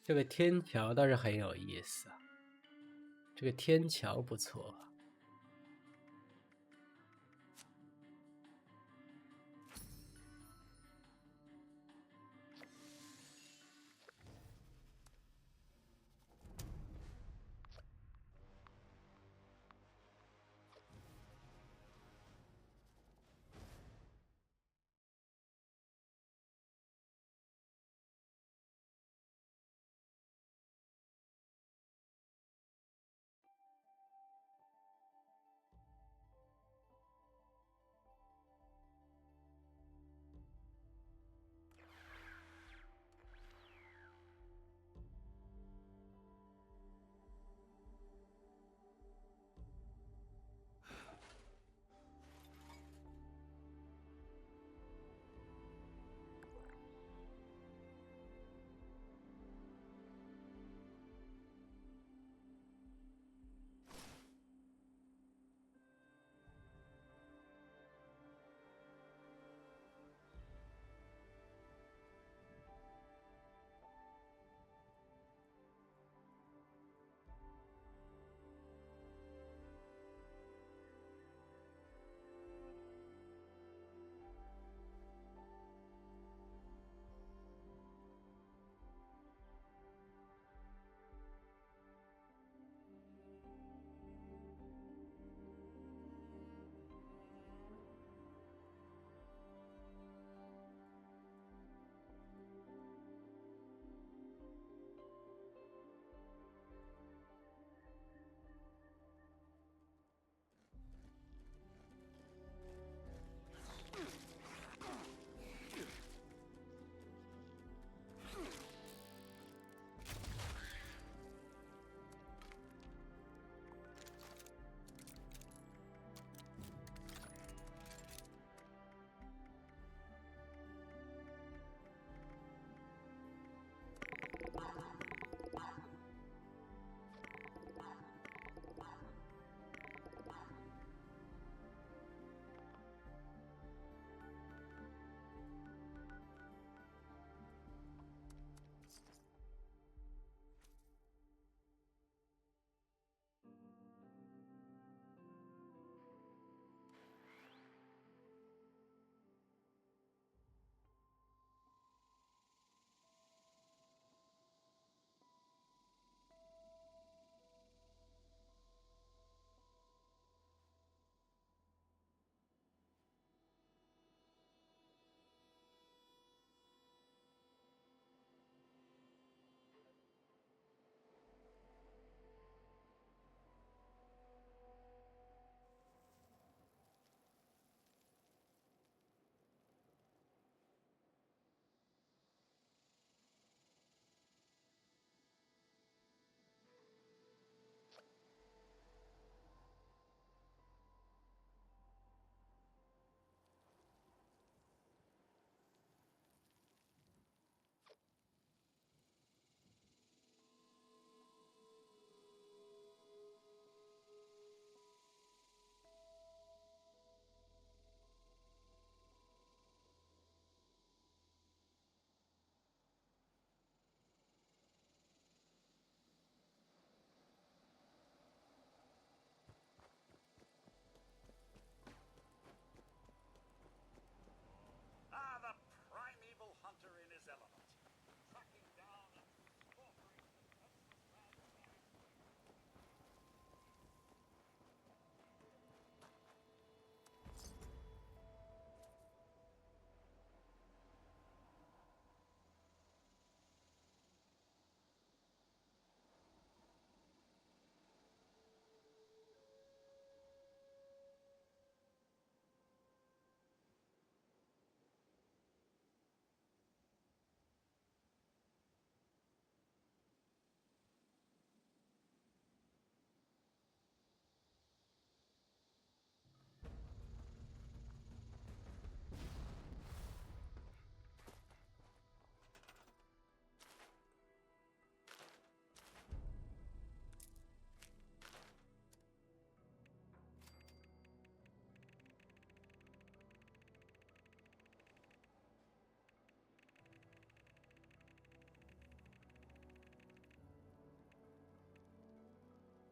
这个天桥倒是很有意思啊，这个天桥不错。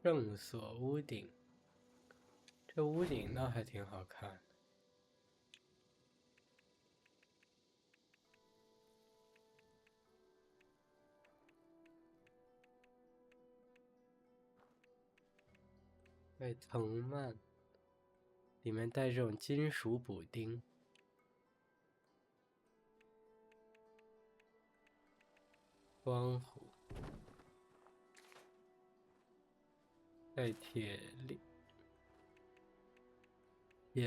正锁屋顶，这屋顶倒还挺好看的。藤蔓里面带这种金属补丁。光弧带铁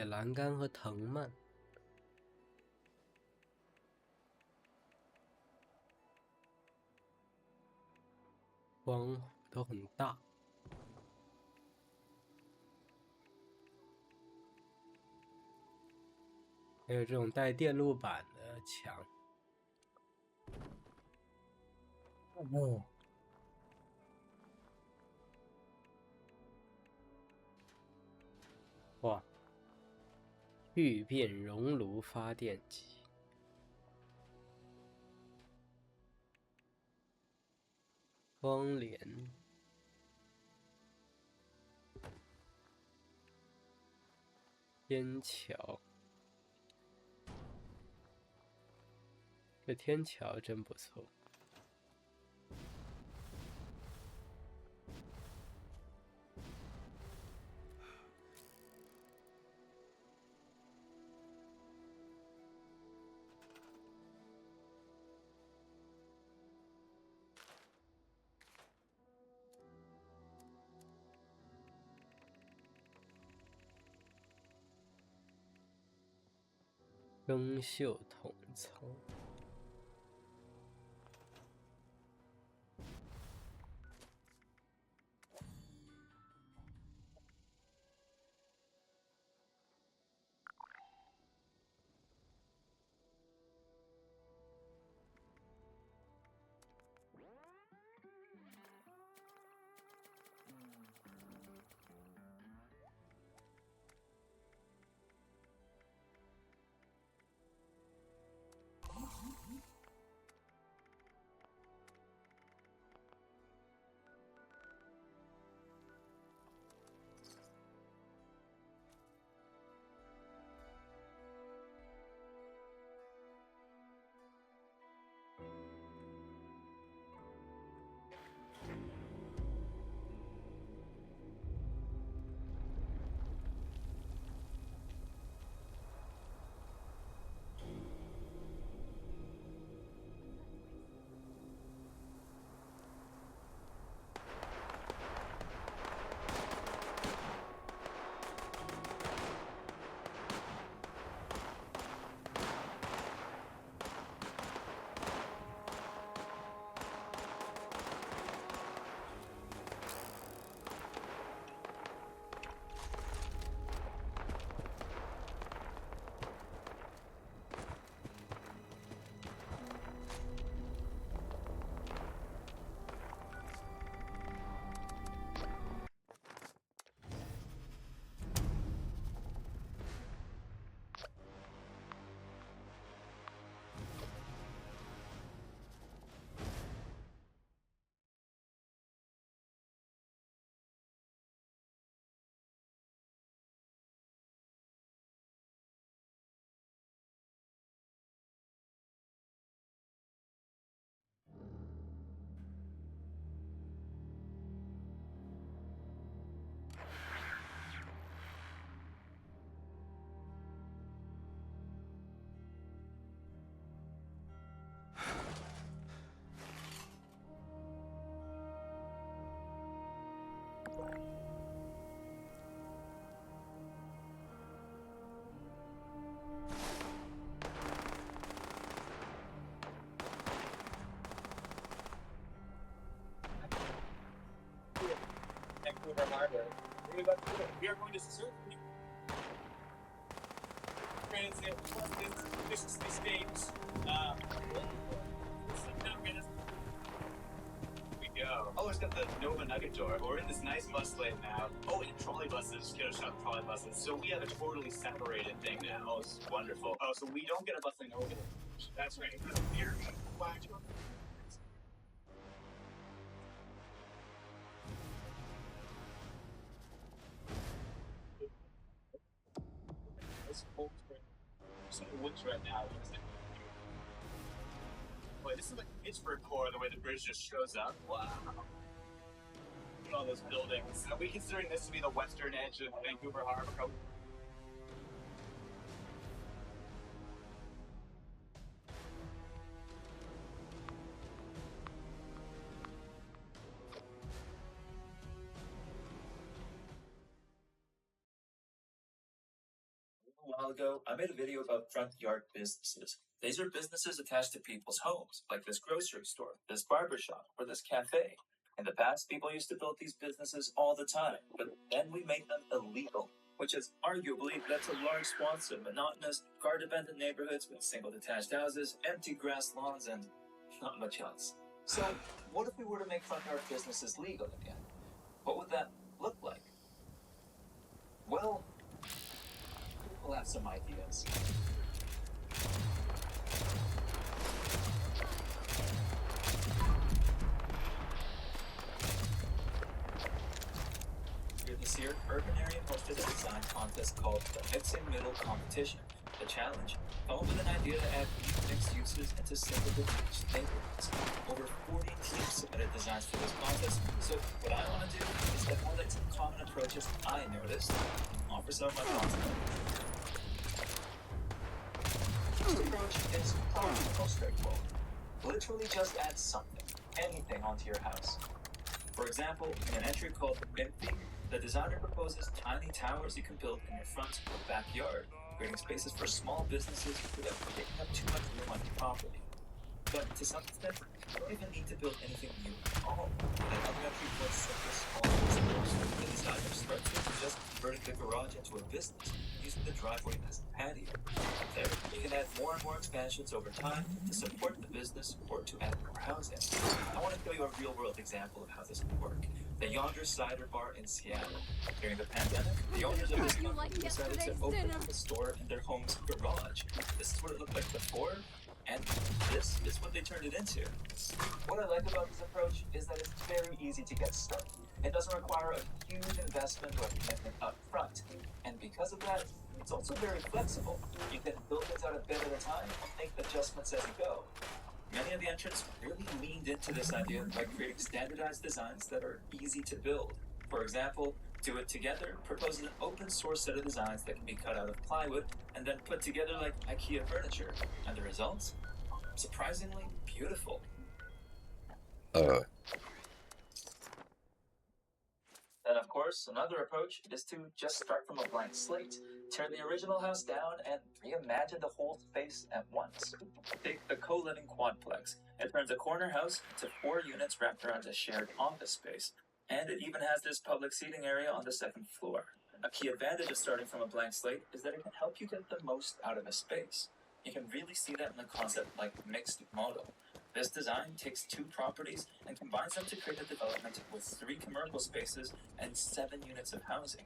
栏杆和藤蔓。光弧都很大。还有这种带电路板的墙。哦，哇！聚变熔炉发电机。窗帘。天桥。这天桥真不错。生锈筒层。We are going to serve you. Transit, efficiency states. We go. Oh, it's got the Nova Nugget door. We're in this nice bus lane now. Oh, and trolley buses. Kiddo shop trolley buses. So we have a totally separated thing now. Oh, it's wonderful. Oh, so we don't get a bus lane over. That's right. Here. this whole woods right now. Wait, this is like Pittsburgh core, the way the bridge just shows up. Wow. Look at all those buildings. Are we considering this to be the western edge of Vancouver Harbor? A while ago, I made a video about front yard businesses. These are businesses attached to people's homes, like this grocery store, this barber shop, or this cafe. In the past, people used to build these businesses all the time, but then we made them illegal, which has arguably led to large swaths of monotonous, guard-abandoned neighborhoods with single detached houses, empty grass lawns, and not much else. So, what if we were to make front yard businesses legal again? What would that look like? Well, we'll have some ideas. This year, Urban Area hosted a design contest called the Mixing Middle Competition. The challenge, come up with an idea to add mixed uses into single detached neighborhoods. Over 40 teams submitted designs for this contest, so what I want to do is to highlight some common approaches I noticed and offer some of my thoughts on them. This approach is probably the most straightforward. Literally just add something, anything onto your house. For example, in an entry called Empty, the designer proposes tiny towers you can build in your front or backyard, creating spaces for small businesses without taking up too much room on your property. But to some extent, you don't even need to build anything new at all. In another entry called Simple Small Business, the designer starts with just converting the garage into a business, using the driveway as a patio. There, you can add more and more expansions over time to support the business or to add more housing. I want to show you a real-world example of how this would work. The Yonder Cider Bar in Seattle. During the pandemic, the owners of this company decided to open a store in their home's garage. This is what it looked like before, and this is what they turned it into. What I like about this approach is that it's very easy to get started. It doesn't require a huge investment or commitment up front. And because of that, it's also very flexible. You can build things out a bit at a time and make adjustments as you go. Many of the entrants really leaned into this idea by creating standardized designs that are easy to build. For example, Do It Together proposes an open source set of designs that can be cut out of plywood and then put together like IKEA furniture. And the results? Surprisingly beautiful. Then, of course, another approach is to just start from a blank slate, tear the original house down, and reimagine the whole space at once. Take the co-living quadplex. It turns a corner house into 4 units wrapped around a shared office space, and it even has this public seating area on the 2nd floor. A key advantage of starting from a blank slate is that it can help you get the most out of a space. You can really see that in a concept like mixed model. This design takes 2 properties and combines them to create a development with 3 commercial spaces and 7 units of housing.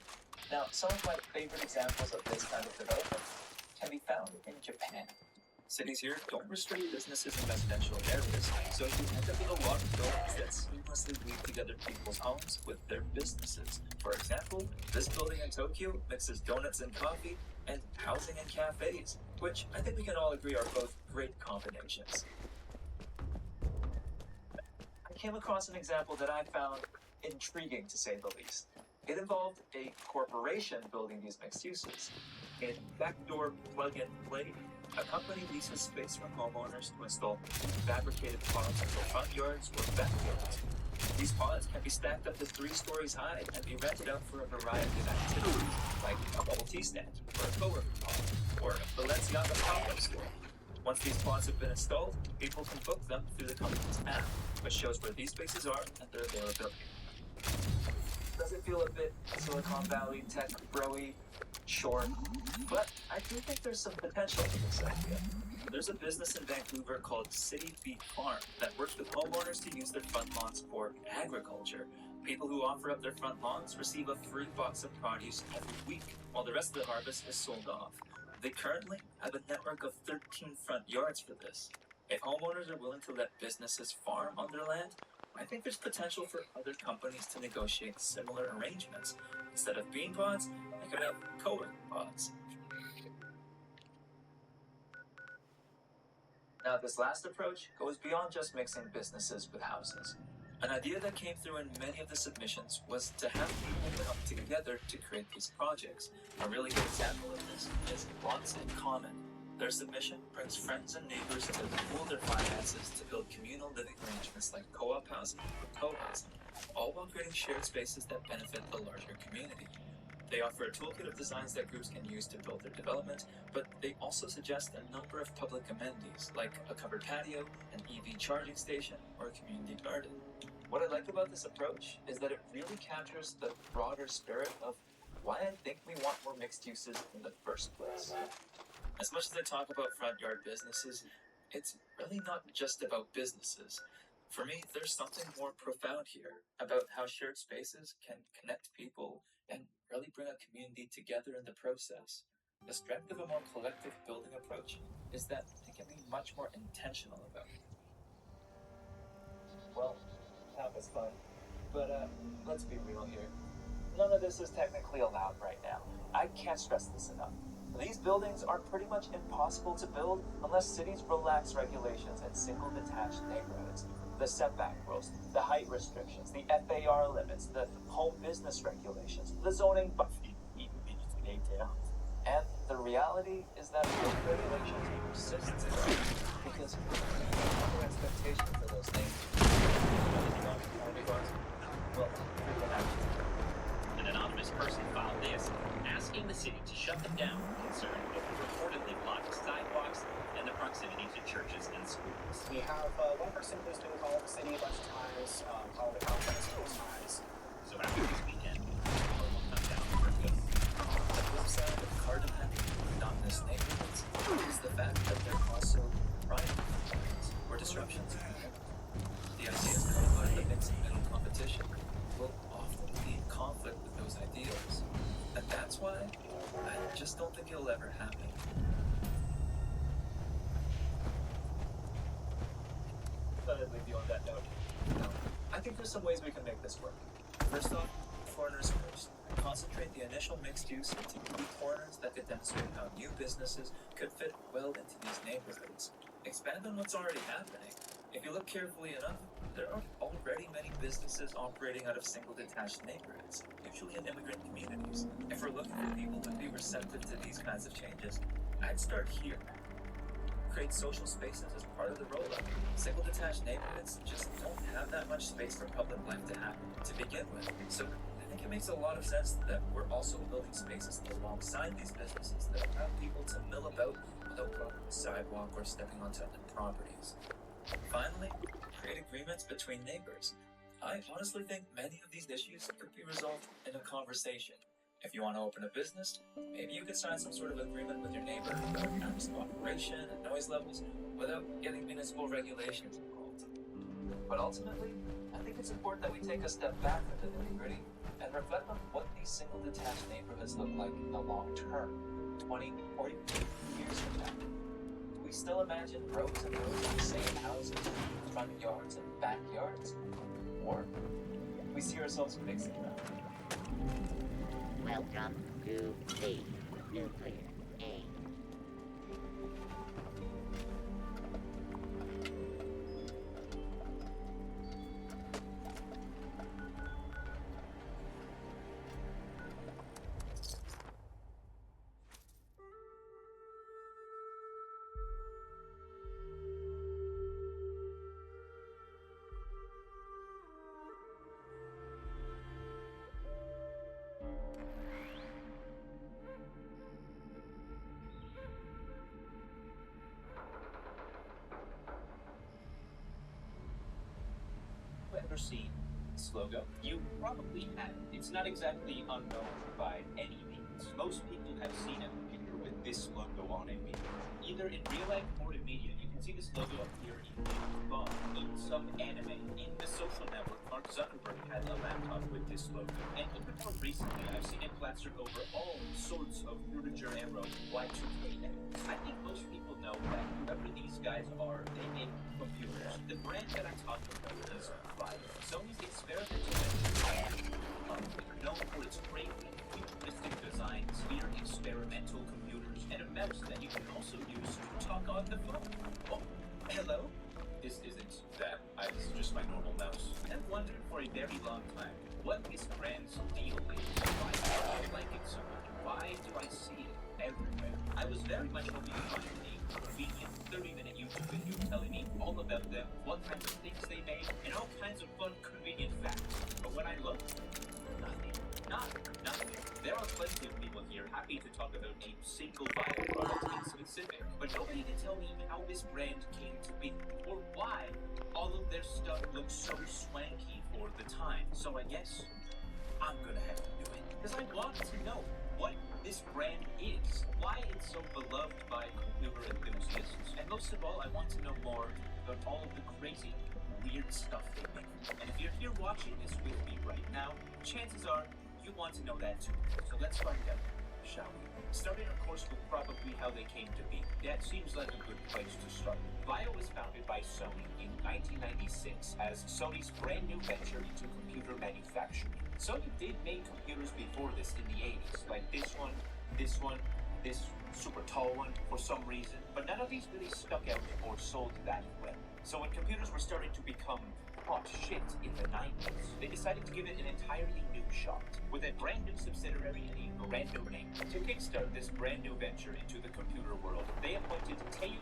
Now, some of my favorite examples of this kind of development can be found in Japan. Cities here don't restrict businesses in residential areas, so you end up with a lot of buildings that seamlessly weave together people's homes with their businesses. For example, this building in Tokyo mixes donuts and coffee and housing and cafes, which I think we can all agree are both great combinations. I came across an example that I found intriguing, to say the least. It involved a corporation building these mixed uses. In Backdoor Plug and Play, a company leases space from homeowners to install fabricated pods for front yards or backyards. These pods can be stacked up to 3 stories high and be rented out for a variety of activities, like a bubble tea stand, or a co-working pod, or a Balenciaga pop-up store. Once these pods have been installed, people can book them through the company's app, which shows where these spaces are and their availability. Does it feel a bit Silicon Valley tech bro-y? Sure. But I do think there's some potential for this idea. There's a business in Vancouver called City Beat Farm that works with homeowners to use their front lawns for agriculture. People who offer up their front lawns receive a free box of produce every week, while the rest of the harvest is sold off. They currently have a network of 13 front yards for this. If homeowners are willing to let businesses farm on their land, I think there's potential for other companies to negotiate similar arrangements. Instead of bean pods, they could have co-working pods. Now, this last approach goes beyond just mixing businesses with houses. An idea that came through in many of the submissions was to have people come together to create these projects. A really good example of this is Lots in Common. Their submission brings friends and neighbors to pool their finances to build communal living arrangements like co-op housing or co-housing, all while creating shared spaces that benefit the larger community. They offer a toolkit of designs that groups can use to build their development, but they also suggest a number of public amenities, like a covered patio, an EV charging station, or a community garden. What I like about this approach is that it really captures the broader spirit of why I think we want more mixed uses in the first place. As much as I talk about front yard businesses, it's really not just about businesses. For me, there's something more profound here about how shared spaces can connect people and really bring a community together in the process. The strength of a more collective building approach is that they can be much more intentional about it. Well, that was fun. But let's be real here. None of this is technically allowed right now. I can't stress this enough. These buildings are pretty much impossible to build unless cities relax regulations in single detached neighborhoods. The setback rules, the height restrictions, the FAR limits, the home business regulations, the zoning and the reality is that those regulations persist because other expectations for those things. Well, an anonymous person filed this, asking the city to shut them down, concerned over reportedly blocked sidewalks and the proximity to churches and schools. We have one person who's been called the city a bunch of times, called the conference a couple times. So after this weekend, will come down for good. The flip side of car dependent monotonous neighborhoods is the fact that they're also private neighborhoods where disruptions are inherent. The ideas coming out of the mixed middle competition will often be in conflict with those ideals. And that's why I just don't think it'll ever happen. Thought I'd leave you on that note. No, I think there's some ways we can make this work. First off, corners first. Concentrate the initial mixed use into key corners that could demonstrate how new businesses could fit well into these neighborhoods. Expand on what's already happening. If you look carefully enough, there are already many businesses operating out of single detached neighborhoods, usually in immigrant communities. If we're looking for people to be receptive to these kinds of changes, I'd start here. Create social spaces as part of the rollout. Single detached neighborhoods just don't have that much space for public life to happen to begin with. So I think it makes a lot of sense that we're also building spaces alongside these businesses that allow people to mill about without blocking the sidewalk or stepping onto properties. Finally, create agreements between neighbors. I honestly think many of these issues could be resolved in a conversation. If you want to open a business, maybe you could sign some sort of agreement with your neighbor about hours of operation and noise levels without getting municipal regulations involved. But ultimately, I think it's important that we take a step back into the nitty-gritty and reflect on what these single detached neighborhoods look like in the long term, 20, 40, 50 years from now. Do we still imagine rows and rows of the same houses, front yards and backyards? Or do we see ourselves mixing them? Welcome to the nuclear age. Ever seen this logo? You probably haven't. It's not exactly unknown by any means. Most people have seen a picture with this logo on it, either in real life or in media. You can see this logo appear in James Bond, in some anime. In the social network, Mark Zuckerberg had a laptop with this logo. And even more recently, I've seen it plastered over all sorts of furniture and Y2K networks. I think most people know that whoever these guys are, they make computers. The brand that I'm talking about is Sony's experimental they're known for its great and futuristic designs, weird experimental computers, and a mouse that you can also use to talk on the phone. Oh, Hello? This isn't that. This is just my normal mouse. I've wondered for a very long time what this brand's deal is. Why do I like it so much? Why do I see it everywhere? I was very much hoping to find a convenient 30-minute YouTube video telling me all about them, what kinds of things they made, and all kinds of fun, convenient facts. But when I looked, nothing. Nothing. There are plenty of people here happy to talk about a single Vio product in specific, but nobody can tell me how this brand came to be, or why all of their stuff looks so swanky for the time. So I guess I'm gonna have to do it, because I want to know what this brand is, why it's so beloved by computer enthusiasts, and most of all, I want to know more about all of the crazy, weird stuff they make. And if you're here watching this with me right now, chances are you want to know that too. So let's find out, shall we? Starting, of course, with probably how they came to be. That seems like a good place to start. Vio was founded by Sony in 1996 as Sony's brand new venture into computer manufacturing. Sony did make computers before this in the 80s, like this one, this super tall one for some reason, but none of these really stuck out or sold that well. So when computers were starting to become hot shit in the 90s, they decided to give it an entirely new shot, with a brand new subsidiary and a brand new name. To kickstart this brand new venture into the computer world, they appointed Teyu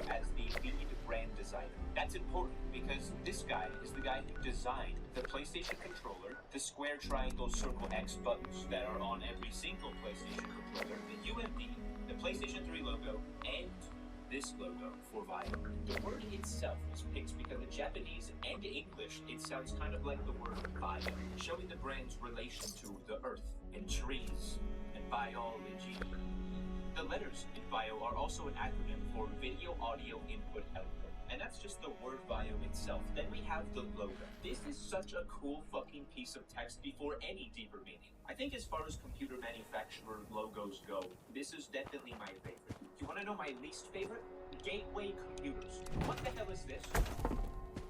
as the lead brand designer. That's important because this guy is the guy who designed the PlayStation controller, the square, triangle, circle, X buttons that are on every single PlayStation controller, the UMD, the PlayStation 3 logo, and this logo for Vio. The word itself was picked because in Japanese and English, it sounds kind of like the word bio, showing the brand's relation to the earth and trees and biology. The letters in Vio are also an acronym for Video Audio Input Output, and that's just the word Vio itself. Then we have the logo. This is such a cool fucking piece of text before any deeper meaning. I think as far as computer manufacturer logos go, this is definitely my favorite. You want to know my least favorite? Gateway Computers. What the hell is this?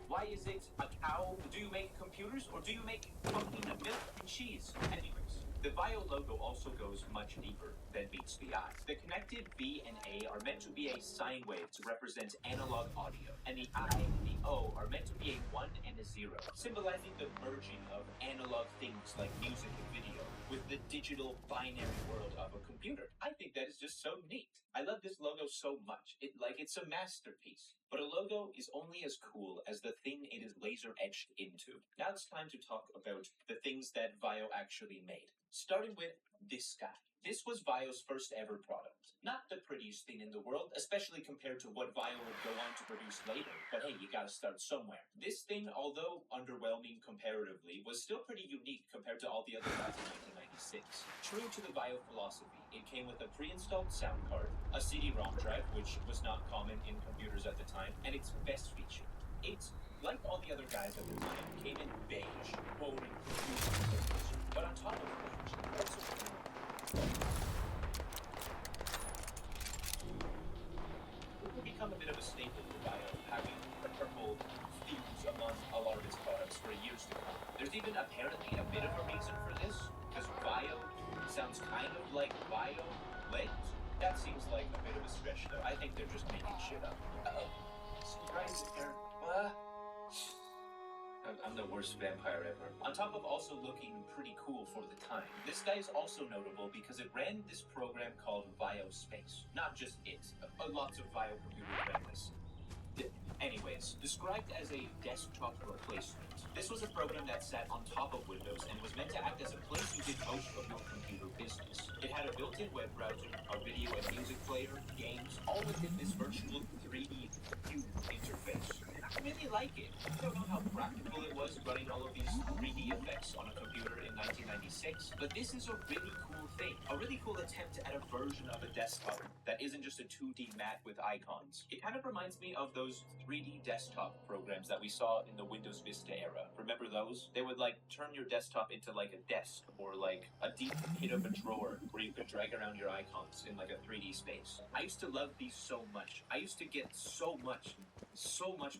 Why is it a cow? Do you make computers or do you make fucking milk and cheese? Anyways, the Vio logo also goes much deeper than meets the eye. The connected V and A are meant to be a sine wave to represent analog audio, and the I and the O are meant to be a 1 and a 0, symbolizing the merging of analog things like music and video with the digital binary world of a computer. I think that is just so neat. I love this logo so much. It's a masterpiece. But a logo is only as cool as the thing it is laser etched into. Now it's time to talk about the things that Vio actually made. Starting with this guy. This was Vio's first ever product. Not the prettiest thing in the world, especially compared to what Vio would go on to produce later, but hey, you gotta start somewhere. This thing, although underwhelming comparatively, was still pretty unique compared to all the other guys in 1996. True to the Vio philosophy, it came with a pre-installed sound card, a CD-ROM drive, which was not common in computers at the time, and its best feature. It, like all the other guys at the time, came in beige, boring, but on top of beige, also it will become a bit of a staple for Vio, having the purple themes among a lot of its products for years to come. There's even apparently a bit of a reason for this, because Vio sounds kind of like Violet. That seems like a bit of a stretch though. I think they're just making shit up. Surprise there. What? I'm the worst vampire ever. On top of also looking pretty cool for the time, this guy is also notable because it ran this program called Vio Space. Not just it. Lots of Vio computers ran this. Anyways, described as a desktop replacement, this was a program that sat on top of Windows and was meant to act as a place you did most of your computer business. It had a built-in web browser, a video and music player, games, all within this virtual 3D view interface. And I really like it. I don't know how practical it was running all of these 3D effects on a computer in 1996, but this is a really cool thing. A really cool attempt at a version of a desktop that isn't just a 2D mat with icons. It kind of reminds me of those 3D desktop programs that we saw in the Windows Vista era. Remember those? They would turn your desktop into a desk or a deep pit of a drawer where you could drag around your icons in a 3D space. I used to love these so much. I used to get so much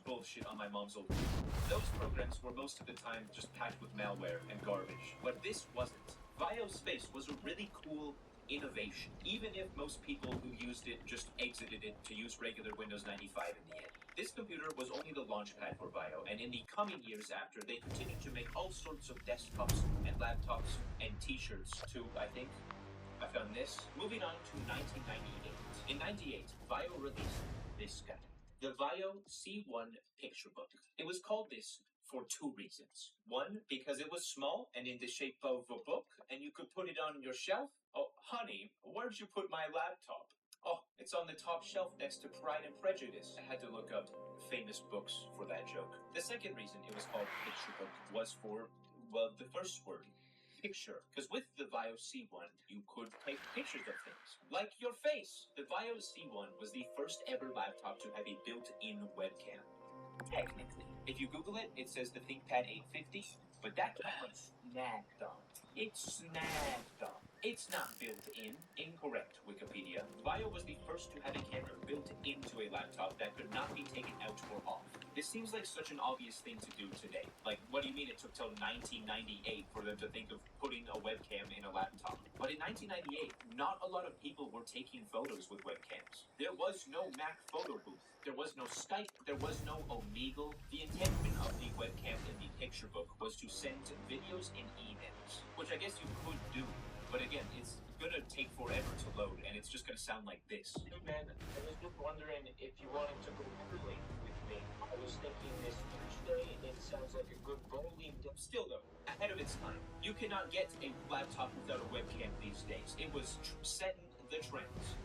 bullshit on my mom's old computer. Those programs were most of the time just packed with malware and garbage, but this wasn't. Vio Space was a really cool innovation, even if most people who used it just exited it to use regular Windows 95 in the end. This computer was only the launchpad for VAIO, and in the coming years after, they continued to make all sorts of desktops and laptops and t-shirts too, I think. I found this. Moving on to 1998. In 98, VAIO released this guy, the VAIO C1 picture book. It was called this for two reasons. One, because it was small and in the shape of a book, and you could put it on your shelf. Oh, honey, where'd you put my laptop? Oh, it's on the top shelf next to Pride and Prejudice. I had to look up famous books for that joke. The second reason it was called picture book was for, well, the first word, picture. Because with the VAIO C1, you could take pictures of things, like your face. The VAIO C1 was the first ever laptop to have a built-in webcam. Technically. If you Google it, it says the ThinkPad 850, but that was snagged on. It's snagged on. It's not built in. Incorrect, Wikipedia. VAIO was the first to have a camera built into a laptop that could not be taken out or off. This seems like such an obvious thing to do today. Like, what do you mean it took till 1998 for them to think of putting a webcam in a laptop? But in 1998, not a lot of people were taking photos with webcams. There was no Mac photo booth. There was no Skype. There was no Omegle. The intention of the webcam in the picture book was to send videos and emails, which I guess you could do. But again, it's gonna take forever to load, and it's just gonna sound like this. Hey man, I was just wondering if you wanted to go bowling with me. I was thinking this Tuesday, it sounds like a good bowling day. Still though, ahead of its time. You cannot get a laptop without a webcam these days. It was setting the trends.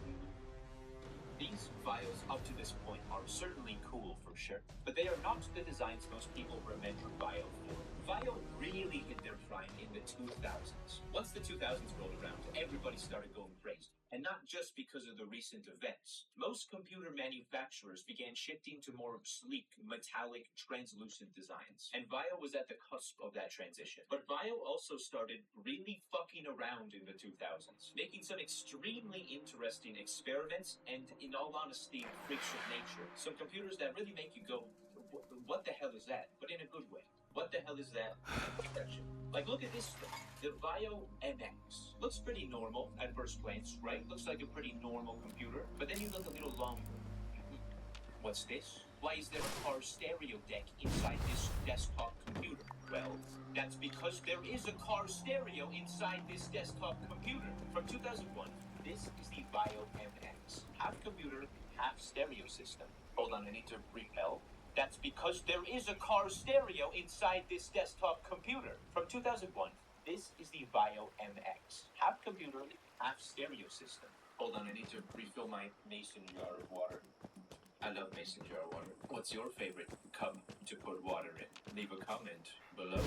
These VAIOs up to this point are certainly cool for sure, but they are not the designs most people remember VAIO for. VAIO really hit their prime in the 2000s. Once the 2000s rolled around, everybody started going crazy. And not just because of the recent events. Most computer manufacturers began shifting to more sleek, metallic, translucent designs. And VAIO was at the cusp of that transition. But VAIO also started really fucking around in the 2000s, making some extremely interesting experiments and, in all honesty, freaks of nature. Some computers that really make you go, what the hell is that? But in a good way. What the hell is that? Like, look at this thing. The VAIO MX. Looks pretty normal at first glance, right? Looks like a pretty normal computer. But then you look a little longer. What's this? Why is there a car stereo deck inside this desktop computer? Well, that's because there is a car stereo inside this desktop computer. From 2001, this is the VAIO MX. Half computer, half stereo system. Hold on, I need to repel. That's because there is a car stereo inside this desktop computer. From 2001, this is the VAIO MX. Half computer, half stereo system. Hold on, I need to refill my mason jar of water. I love mason jar water. What's your favorite cup to put water in? Leave a comment below.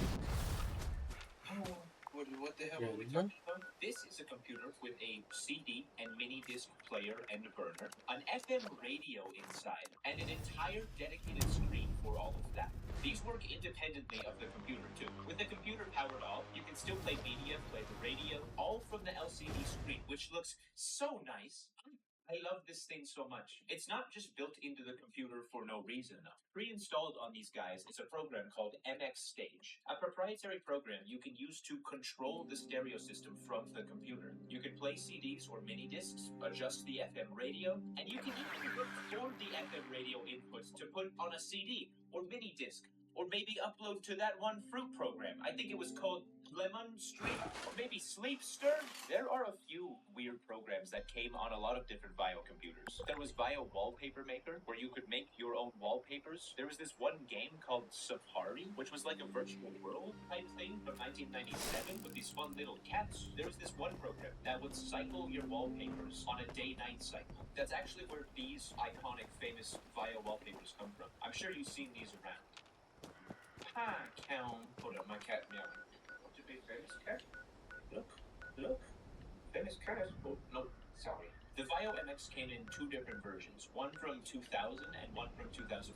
What the hell are we talking about? This is a computer with a CD and mini disc player and burner, an FM radio inside, and an entire dedicated screen for all of that. These work independently of the computer too. With the computer powered off, you can still play media, play the radio, all from the LCD screen, which looks so nice. I love this thing so much. It's not just built into the computer for no reason though. Pre-installed on these guys is a program called MX Stage, a proprietary program you can use to control the stereo system from the computer. You can play CDs or mini discs, adjust the FM radio, and you can even record the FM radio inputs to put on a CD or mini disc, or maybe upload to that one fruit program. I think it was called Lemon Stream, or maybe Sleepster. There are a few weird programs that came on a lot of different VAIO computers. There was VAIO Wallpaper Maker, where you could make your own wallpapers. There was this one game called Safari, which was like a virtual world type thing from 1997 with these fun little cats. There was this one program that would cycle your wallpapers on a day-night cycle. That's actually where these iconic, famous VAIO wallpapers come from. I'm sure you've seen these around. Hi, Count. Hold on, my cat meowing. What's a big famous cat? Look. Famous cat. Oh, no, sorry. The VAIO MX came in two different versions, one from 2000 and one from 2001.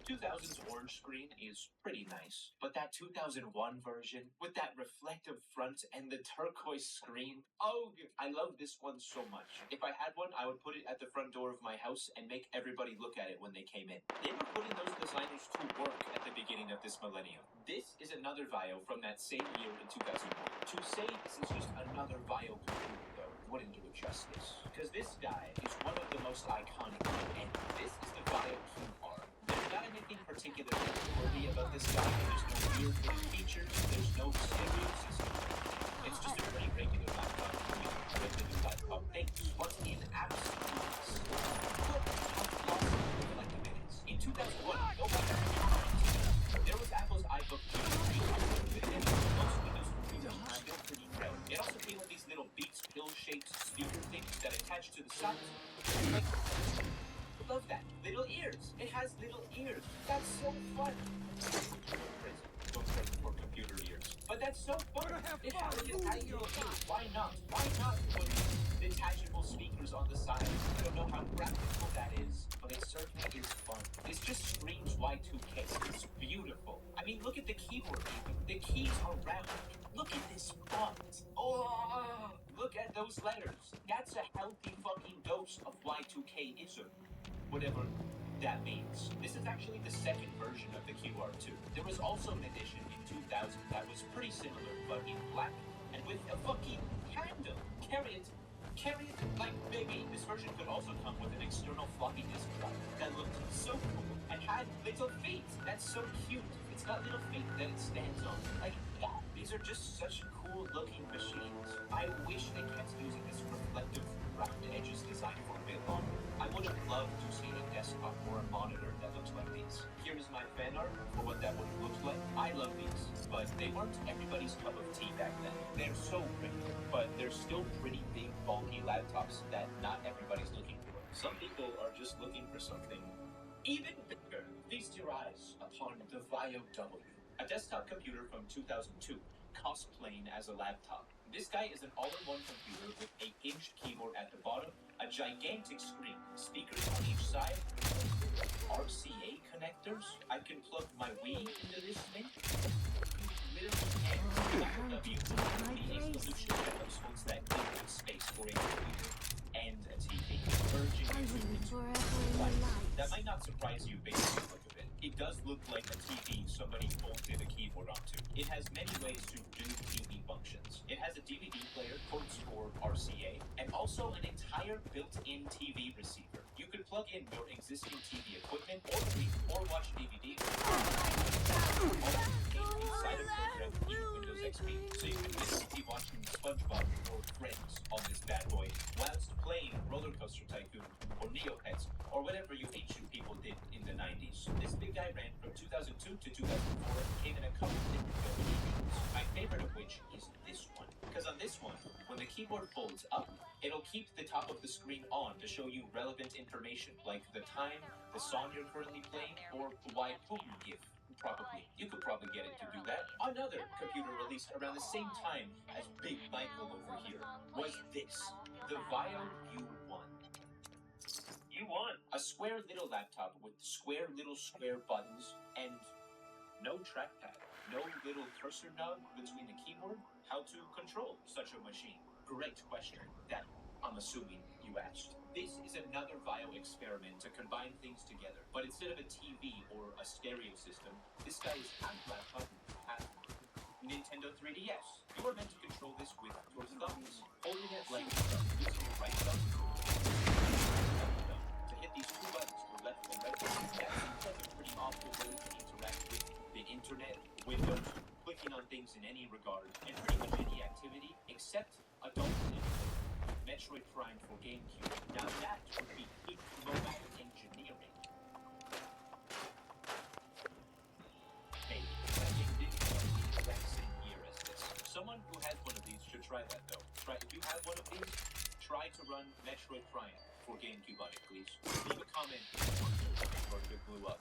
2000's orange screen is pretty nice, but that 2001 version with that reflective front and the turquoise screen, oh, I love this one so much. If I had one, I would put it at the front door of my house and make everybody look at it when they came in. They were putting those designers to work at the beginning of this millennium. This is another VAIO from that same year in 2001. To say this is just another VAIO computer, though, wouldn't do it justice. Because this guy is one of the most iconic, and this is the Vio QR. There's not anything particularly worthy about this guy. There's no weird hidden features. There's no stereo system. It's just a pretty regular laptop with regular laptop things. But in absolute, look how awesome like the minutes. In 2001, there was Apple's iBook 2, and most Windows computers were still pretty proud. It also came with these little Beats pill-shaped speaker things that attach to the sides. Like, love that. Little ears. It has little ears. That's so fun. Don't crazy for computer ears. But that's so fun. It has little ears. Why not? Why not put detachable speakers on the side? I don't know how practical that is, but it certainly is fun. This just screams Y2K. It's beautiful. I mean, look at the keyboard even. The keys are round. Look at this font. Oh, look at those letters. That's a healthy fucking dose of Y2K-ism. Whatever that means. This is actually the second version of the QR2. There was also an edition in 2000 that was pretty similar, but in black and with a fucking handle. Carry it like baby. This version could also come with an external floppy disk drive that looked so cool and had little feet. That's so cute. It's got little feet that it stands on. Like, yeah, these are just such cool looking machines. I wish they kept using this reflective round edges design for a bit longer. I would have loved to see a desktop or a monitor that looks like these. Here is my fan art for what that would have looked like. I love these, but they weren't everybody's cup of tea back then. They're so pretty, but they're still pretty big, bulky laptops that not everybody's looking for. Some people are just looking for something even bigger. Feast your eyes upon the Vio W, a desktop computer from 2002, cosplaying as a laptop. This guy is an all-in-one computer with a hinged keyboard at the bottom, a gigantic screen, speakers on each side, RCA connectors. I can plug my Wii into this thing. Literally can. The solution that holds that infinite space for a computer and a TV. That might not surprise you based on the look of it. It does look like a TV somebody bolted a keyboard onto. It has many ways to do TV functions. It has a DVD player, ports for RCA, and also an entire built-in TV receiver. You could plug in your existing TV equipment or read or watch DVD. Inside a program in Windows XP, so you can basically be watching SpongeBob or Friends on this bad boy, whilst playing Roller Coaster Tycoon or Neopets or whatever you ancient people did in the 90s. This big guy ran from 2002 to 2004, came in a couple different variations, my favorite of which is this one. Because on this one, when the keyboard folds up, it'll keep the top of the screen on to show you relevant information like the time, the song you're currently playing, or why Putin GIF. Probably. You could probably get it to do that. Another computer released around the same time as Big Michael over here was this, the Vio U1. U1? A square little laptop with square buttons and no trackpad. No little cursor knob between the keyboard. How to control such a machine? Great question. That I'm assuming you asked. This is another Vio experiment to combine things together, but instead of a TV or a stereo system, this guy is half laptop, half Nintendo 3DS. You are meant to control this with your thumbs, holding it like using your right thumb to hit these two buttons for left and right. That seems like a pretty awful way to interact with the internet, Windows, clicking on things in any regard, and pretty much any activity except adult entertainment. Metroid Prime for GameCube. Now that would be peak mobile engineering. Maybe. That game didn't come out the exact same year as this. Someone who has one of these should try that though. If you have one of these, try to run Metroid Prime for GameCube on it, please. Leave a comment or if it blew up.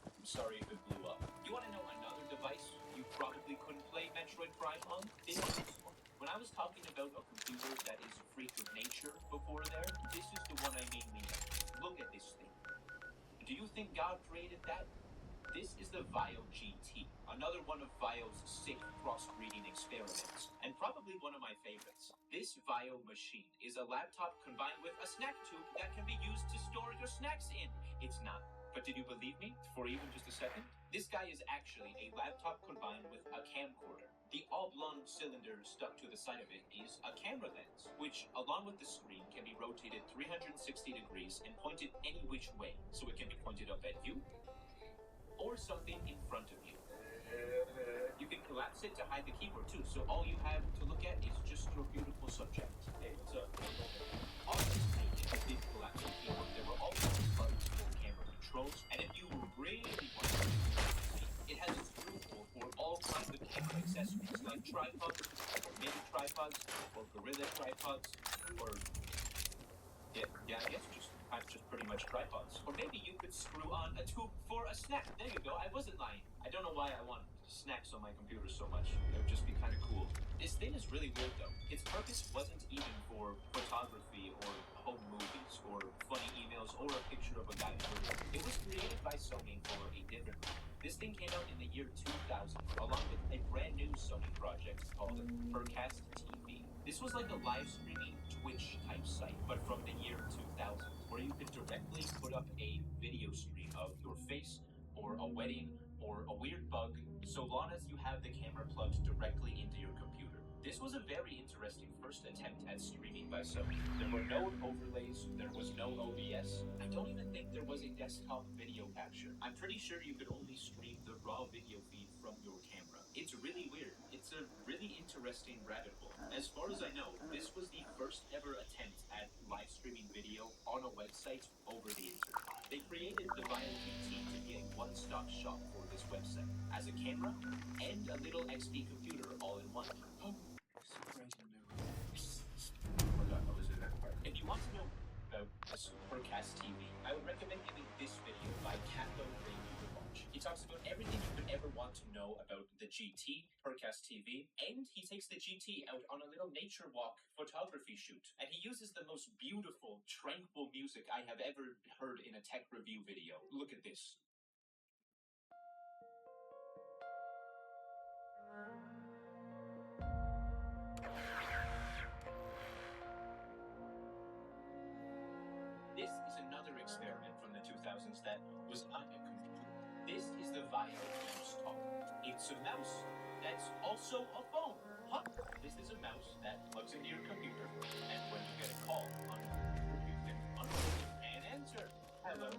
I'm sorry if it blew up. You want to know another device you probably couldn't play Metroid Prime on? This one. When I was talking about a computer that is a freak of nature before there, this is the one I mainly meant. Look at this thing. Do you think God created that? This is the Vio GT, another one of Vio's sick crossbreeding experiments, and probably one of my favorites. This Vio machine is a laptop combined with a snack tube that can be used to store your snacks in. It's not. But did you believe me for even just a second? This guy is actually a laptop combined with a camcorder. The oblong cylinder stuck to the side of it is a camera lens, which, along with the screen, can be rotated 360 degrees and pointed any which way, so it can be pointed up at you or something in front of you. You can collapse it to hide the keyboard too, so all you have to look at is just your beautiful subject. Hey, what's up? Obviously, if you did collapse the keyboard, there were also buttons for camera controls, and if you really want to see, it has a screw hole for all kinds of camera accessories, like tripods, or mini tripods, or gorilla tripods, or yeah, I guess just pretty much tripods. Or maybe you could screw on a tube for a snack. There you go. I wasn't lying. I don't know why I want snacks on my computer so much. It would just be kind of cool. This thing is really weird though. Its purpose wasn't even for photography or home movies or funny emails or a picture of a guy moving. It was created by Sony for a different reason. This thing came out in the year 2000 along with a brand new Sony project called Percast TV. This was like a live streaming Twitch type site, but from the year 2000, where you could directly put up a video stream of your face or a wedding or a weird bug, so long as you have the camera plugged directly into your computer. This was a very interesting first attempt at streaming by Sony. There were no overlays, there was no OBS. I don't even think there was a desktop video capture. I'm pretty sure you could only stream the raw video feed from your camera. It's really weird. It's a really interesting rabbit hole. As far as I know, this was the first ever attempt at live streaming video on a website over the internet. They created the VioPT to be a one-stop shop for this website, as a camera and a little XP computer all in one. Forgot I was in that part. If you want to know about this Percast TV, I would recommend giving this video by Capo Review a watch. He talks about everything you could ever want to know about the GT, Percast TV, and he takes the GT out on a little nature walk photography shoot. And he uses the most beautiful, tranquil music I have ever heard in a tech review video. Look at this. This is another experiment from the 2000s that was not a computer. This is the Vio Mouse Talk. It's a mouse that's also a phone. Huh? This is a mouse that plugs into your computer, and when you get a call on your computer, you can unplug it and answer. Hello.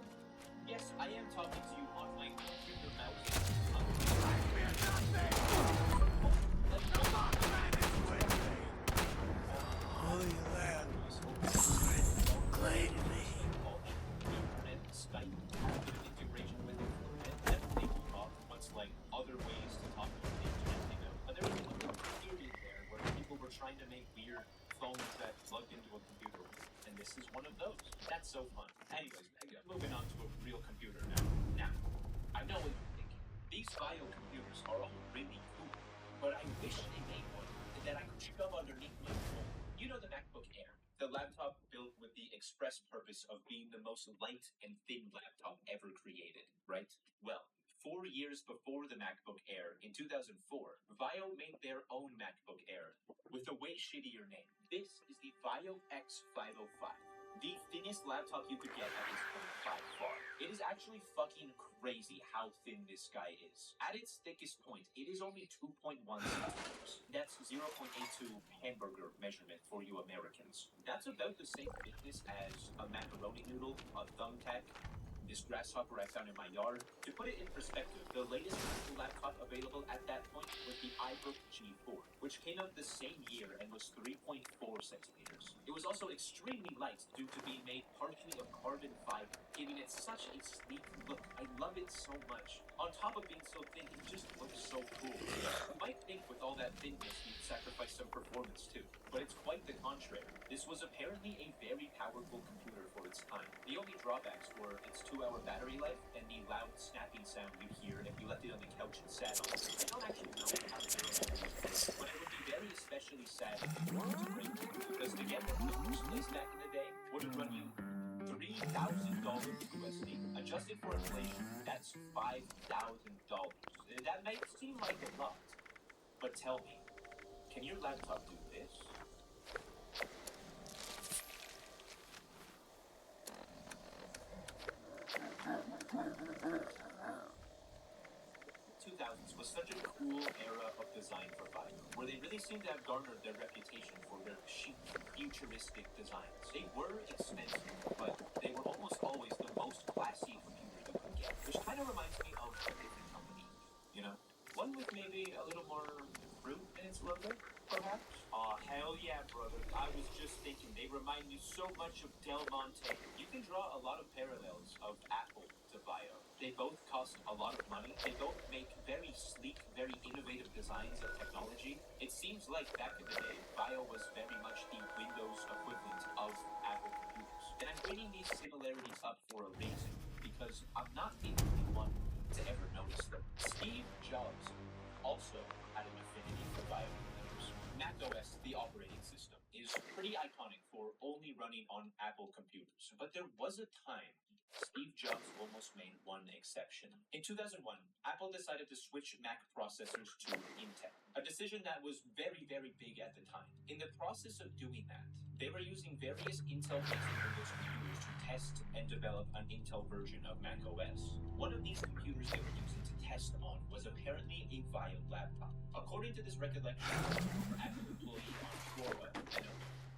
Yes, I am talking to you on my computer mouse. Holy land. Clay to me. Skype integration with it, and definitely what's like other ways to talk to the internet thing out. But there was a little period there where people were trying to make weird phones that plugged into a computer, and this is one of those. That's so fun. Anyways, moving on to a real computer now. Now, I know what you're thinking. These Vio computers are all really cool, but I wish they made one that I could shove underneath my phone. You know the MacBook Air, the laptop built with the express purpose of being the most light and thin laptop ever created, right? Well, 4 years before the MacBook Air, in 2004, Vio made their own MacBook Air with a way shittier name. This is the Vio X505, the thinnest laptop you could get at this point by far. It is actually fucking crazy how thin this guy is. At its thickest point, it is only 2.1 centimeters. That's 0.82 hamburger measurement for you Americans. That's about the same thickness as a macaroni noodle, a thumbtack, this grasshopper I found in my yard. To put it in perspective, the latest laptop available at that point was the iBook G4, which came out the same year and was 3.4 centimeters. It was also extremely light due to being made partially of carbon fiber, giving it such a sleek look. I love it so much. On top of being so thin, it just looks so cool. You might think with all that thinness you'd sacrifice some performance too, but it's quite the contrary. This was apparently a very powerful computer for its time. The only drawbacks were its 2-hour battery life and the loud snapping sound you'd hear if you left it on the couch and sat on it. I don't actually know how durable it was, but it would be very especially sad if it were to break, because to get one in the first place back in the day would have run you $3,000 USD. Adjusted for inflation, that's $5,000. That might seem like a lot, but tell me, can your laptop do this? was such a cool era of design for Bio, where they really seemed to have garnered their reputation for their chic, futuristic designs. They were expensive, but they were almost always the most classy computer you could get, which kind of reminds me of a different company, you know? One with maybe a little more fruit in its logo, perhaps? Aw, hell yeah, brother. I was just thinking, they remind me so much of Del Monte. You can draw a lot of parallels of Apple to Bio. They both cost a lot of money. They both make very sleek, very innovative designs of technology. It seems like back in the day, Bio was very much the Windows equivalent of Apple computers. And I'm bringing these similarities up for a reason, because I'm not the only one to ever notice them. Steve Jobs also had an affinity for Bio computers. macOS, the operating system, is pretty iconic for only running on Apple computers. But there was a time Steve Jobs almost made one exception. In 2001, Apple decided to switch Mac processors to Intel, a decision that was very, very big at the time. In the process of doing that, they were using various Intel-based Windows computers to test and develop an Intel version of macOS. One of these computers they were using to test on was apparently a VAIO laptop. According to this recollection from a former Apple employee on Quora,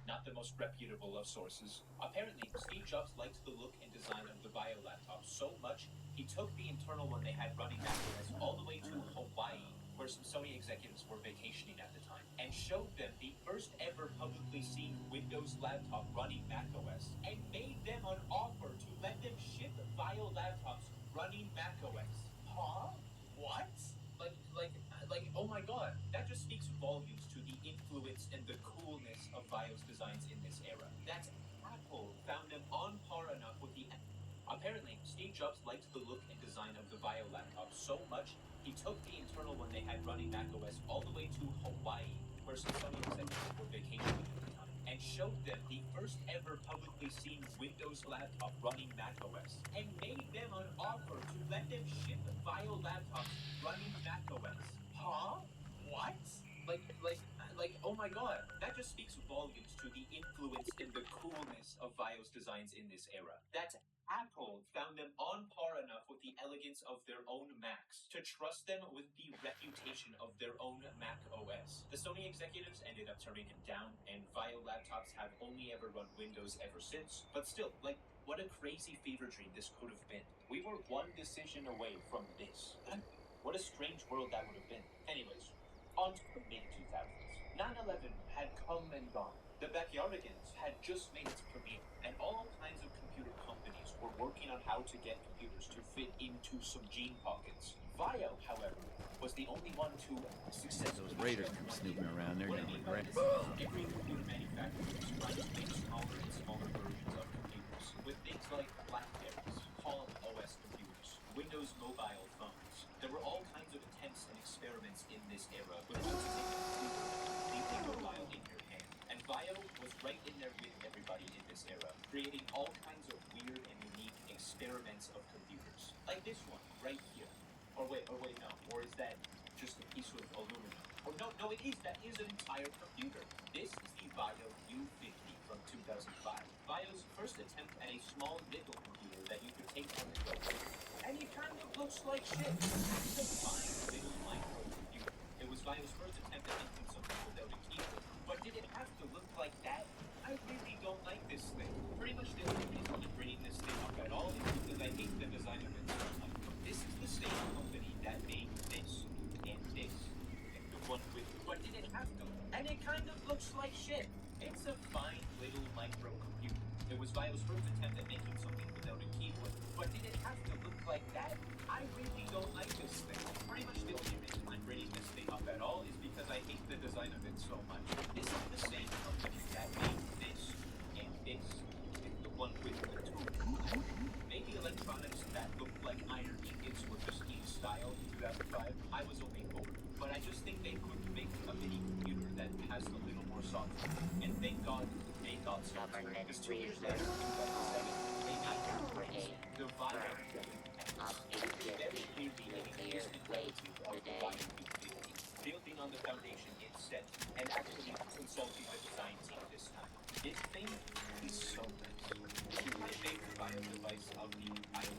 not the most reputable of sources, apparently Steve Jobs liked the look and design of the VAIO laptop so much, he took the internal one they had running macOS all the way to Hawaii, where some Sony executives were vacationing at the time, and showed them the first ever publicly seen Windows laptop running macOS, and made them an offer to let them ship VAIO laptops running macOS. Huh? What? Like, oh my god, that just speaks volumes to the influence and the coolness of VAIO's designs in this era. That Apple found them on par enough with the... Apparently, Steve Jobs liked the look and design of the VAIO laptop so much, he took the internal one they had running macOS all the way to Hawaii, where some Sony executives were vacationing at the time, and showed them the first ever publicly seen Windows laptop running macOS, and made them an offer to let them ship VAIO laptops running macOS. Huh? What? Like, oh my god, that just speaks volumes to the influence and the coolness of VAIO's designs in this era. That Apple found them on par enough with the elegance of their own Macs to trust them with the reputation of their own Mac OS. The Sony executives ended up turning him down, and VAIO laptops have only ever run Windows ever since. But still, like, what a crazy fever dream this could have been. We were one decision away from this. What a strange world that would have been. Anyways, on to the mid-2000s. 9/11 had come and gone. The Backyardigans had just made its premiere, and all kinds of computer companies were working on how to get computers to fit into some jean pockets. VAIO, however, was the only one to successfully... Those raiders come snooping around, they're gonna regret it. Every computer manufacturer was trying to make smaller and smaller versions of computers, with things like BlackBerrys, Palm OS computers, Windows mobile phones. There were all kinds of attempts and experiments in this era with how to take a computer completely mobile in your hand. And VAIO was right in there with everybody in this era, creating all kinds of weird and unique experiments of computers. Like this one, right here. Or wait, no. Or is that just a piece of aluminum? Or no, that is an entire computer. This is the VAIO U50 from 2005. VAIO's first attempt at a small nickel computer that you could take on the go. And it kind of looks like shit. It's a fine little micro computer. It was VAIO's first attempt at making something without a keyboard. But did it have to look like that? I really don't like this thing. Pretty much the only reason I'm bringing this thing up at all is because I hate the design of it so much. This is the same company that made this and this. And the one with... But did it have to? And it kind of looks like shit. It's a fine little microcomputer. It was VAIO's first attempt at making something without a keyboard. But did it have to look like that? I really don't like this thing. Pretty much the only reason I'm bringing this thing up at all is because I hate the design of it so much. This is the same company that made this and this. And the one with the two. Maybe electronics that looked like iron ingots were just in style in 2005. I was only 4. But I just think they couldn't make a mini computer that has a little more software. And thank God they got software. Because 2 years later, in 2007, they made the VAIO. Very clearly an instant relative of the VAIO U50, building on the foundation it set, and actually consulting the design team this time. This thing is so nice. This is my favorite VAIO device of the VAIO.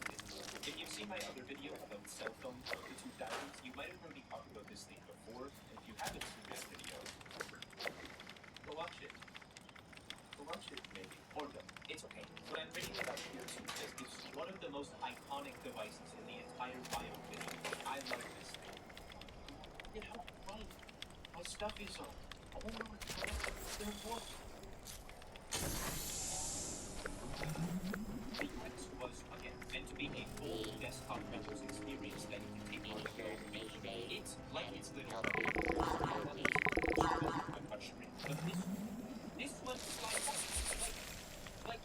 If you've seen my other video about cell phones of the 2000s, you might have heard me talk stuff is the UX was, again, meant to be a full desktop Windows experience that you can take on the go. It's like its little touchscreen. But this one like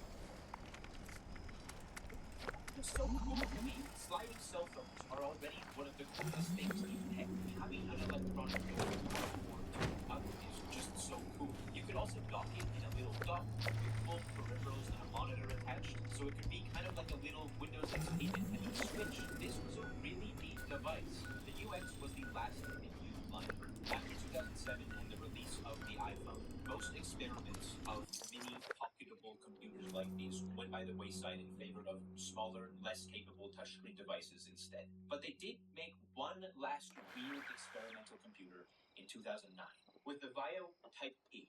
it's so cool to me. Sliding cell phones are already one of the coolest things in tech. Having an electronic is just so cool. You could also dock it in a little dock with full peripherals and a monitor attached, so it could be kind of like a little Windows XP Nintendo Switch. This was a really neat device. The UX was the last in the line. After 2007 and the release of the iPhone, most experiments of mini pocketable computers like these went by the wayside in favor of smaller, less capable touchscreen devices instead. But they did make one last weird experimental computer in 2009 with the VAIO Type P.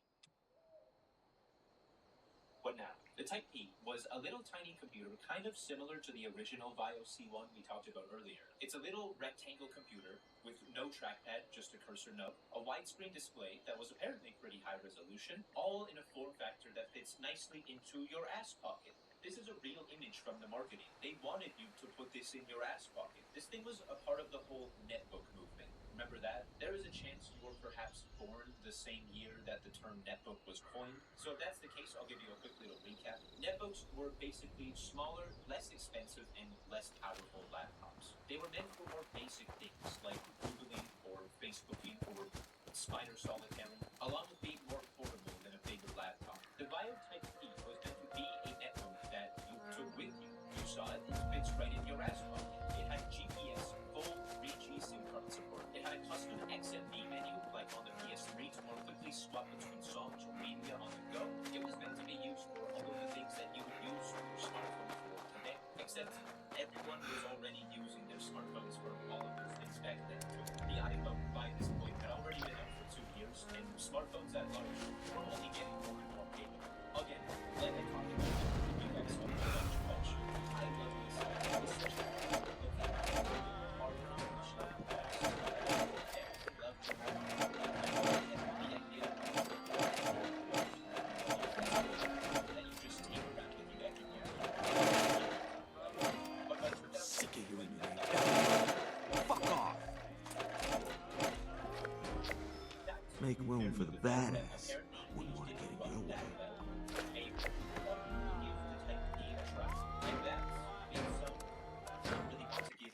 What now? The Type P was a little tiny computer kind of similar to the original VAIO C1 we talked about earlier. It's a little rectangle computer with no trackpad, just a cursor node, a widescreen display that was apparently pretty high resolution, all in a form factor that fits nicely into your ass pocket. This is a real image from the marketing. They wanted you to put this in your ass pocket. This thing was a part of the whole netbook movement. Remember that? There is a chance you were perhaps born the same year that the term netbook was coined. So if that's the case, I'll give you a quick little recap. Netbooks were basically smaller, less expensive, and less powerful laptops. They were meant for more basic things like Googling or Facebooking or spider solitairing, along with being more portable than a bigger laptop. The VAIO Type P was meant to be a netbook that you took with you. You saw it, it fits right in your ass pocket. It had GPS, full 3G SIM card support. It had a custom XMB menu, like on the PS3, to more quickly swap between songs or media on the go. It was meant to be used for all of the things that you would use your smartphone for today, except everyone was already using their smartphones for all of those things back then. The iPhone, by this point, had already been out for 2 years, and smartphones at large were only getting more and more capable. Again, like I talked about, the UX of the launch punch. I love this. It's such a cool looking harder on the show. Sick of you anyway. Fuck off! Make room for the badass. Wouldn't want to get in your way.